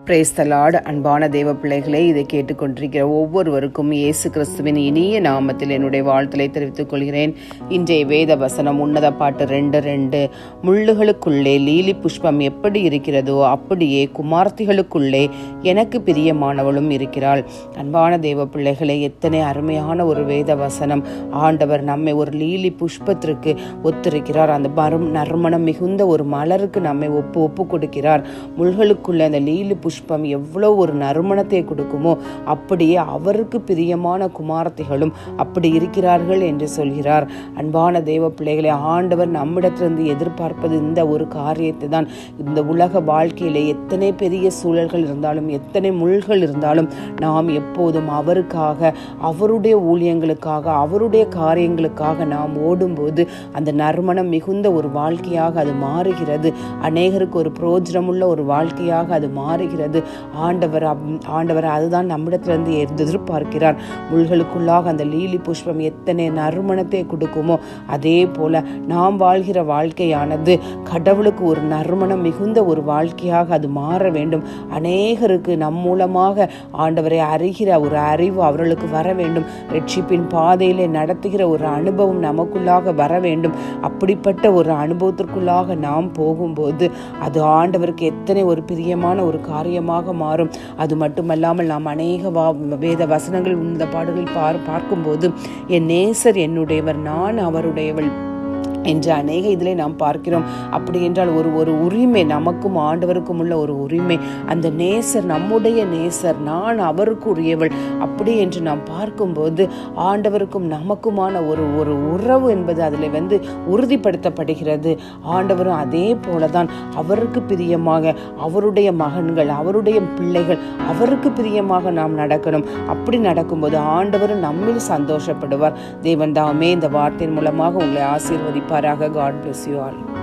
Praise the Lord. அன்பான தேவ பிள்ளைகளே, இதை கேட்டுக்கொண்டிருக்கிற ஒவ்வொருவருக்கும் இயேசு கிறிஸ்துவின் இனிய நாமத்தில் என்னுடைய வாழ்த்தலை தெரிவித்துக் கொள்கிறேன். இன்றைய வேத வசனம் உன்னத பாட்டு 2:2. முள்ளுகளுக்குள்ளே லீலி புஷ்பம் எப்படி இருக்கிறதோ அப்படியே குமார்த்திகளுக்குள்ளே எனக்கு பிரியமானவளும் இருக்கிறாள். அன்பான தேவ பிள்ளைகளே, எத்தனை அருமையான ஒரு வேத வசனம். ஆண்டவர் நம்மை ஒரு லீலி புஷ்பத்திற்கு ஒத்திருக்கிறார். அந்த நறுமணம் மிகுந்த ஒரு மலருக்கு நம்மை ஒப்பு கொடுக்கிறார். முள்களுக்குள்ள அந்த லீலி புஷ்பம் எவ்வளோ ஒரு நறுமணத்தை கொடுக்குமோ அப்படியே அவருக்கு பிரியமான குமாரத்திகளும் அப்படி இருக்கிறார்கள் என்று சொல்கிறார். அன்பான தேவ பிள்ளைகளை, ஆண்டவர் நம்மிடத்திலிருந்து எதிர்பார்ப்பது இந்த ஒரு காரியத்தை தான். இந்த உலக வாழ்க்கையிலே எத்தனை பெரிய சூழல்கள் இருந்தாலும், எத்தனை முள்கள் இருந்தாலும், நாம் எப்போதும் அவருக்காக, அவருடைய ஊழியங்களுக்காக, அவருடைய காரியங்களுக்காக நாம் ஓடும்போது அந்த நறுமணம் மிகுந்த ஒரு வாழ்க்கையாக அது மாறுகிறது. அநேகருக்கு ஒரு பிரயோஜனமுள்ள ஒரு வாழ்க்கையாக அது மாறுகிறது. ஆண்டவர் அதுதான் நம்மிடத்திலிருந்து எதிர்பார்க்கிறார். முள்களுக்குள்ளாக அந்த லீலி புஷ்பம் எத்தனை நறுமணத்தை கொடுக்குமோ அதே போல நாம் வாழ்கிற வாழ்க்கையானது கடவுளுக்கு ஒரு நறுமணம் மிகுந்த ஒரு வாழ்க்கையாக அது மாற வேண்டும். அநேகருக்கு நம் மூலமாக ஆண்டவரை அறிகிற ஒரு அறிவு அவர்களுக்கு வர வேண்டும். ரட்சிப்பின் பாதையிலே நடத்துகிற ஒரு அனுபவம் நமக்குள்ளாக வர வேண்டும். அப்படிப்பட்ட ஒரு அனுபவத்திற்குள்ளாக நாம் போகும்போது அது ஆண்டவருக்கு எத்தனை ஒரு பிரியமான ஒரு காரியமாக மாறும். அது மட்டுமல்லாமல் நாம் அநேக வேத வசனங்கள் இந்த பாடல்கள் பார்க்கும்போது என் நேசர் என்னுடையவர், நான் அவருடையவள் என்று அநேக இதில் நாம் பார்க்கிறோம். அப்படி என்றால் ஒரு உரிமை, நமக்கும் ஆண்டவருக்கும் உள்ள ஒரு உரிமை. அந்த நேசர் நம்முடைய நேசர், நான் அவருக்கு உரியவள் அப்படி என்று நாம் பார்க்கும்போது ஆண்டவருக்கும் நமக்குமான ஒரு உறவு என்பது அதில் உறுதிப்படுத்தப்படுகிறது. ஆண்டவரும் அதே போலதான் அவருக்கு பிரியமாக, அவருடைய மகன்கள், அவருடைய பிள்ளைகள் அவருக்கு பிரியமாக நாம் நடக்கணும். அப்படி நடக்கும்போது ஆண்டவரும் நம்மில் சந்தோஷப்படுவார். தேவன் தாமே இந்த வார்த்தையின் மூலமாக உங்களை ஆசீர்வதிப்பார். God bless you all.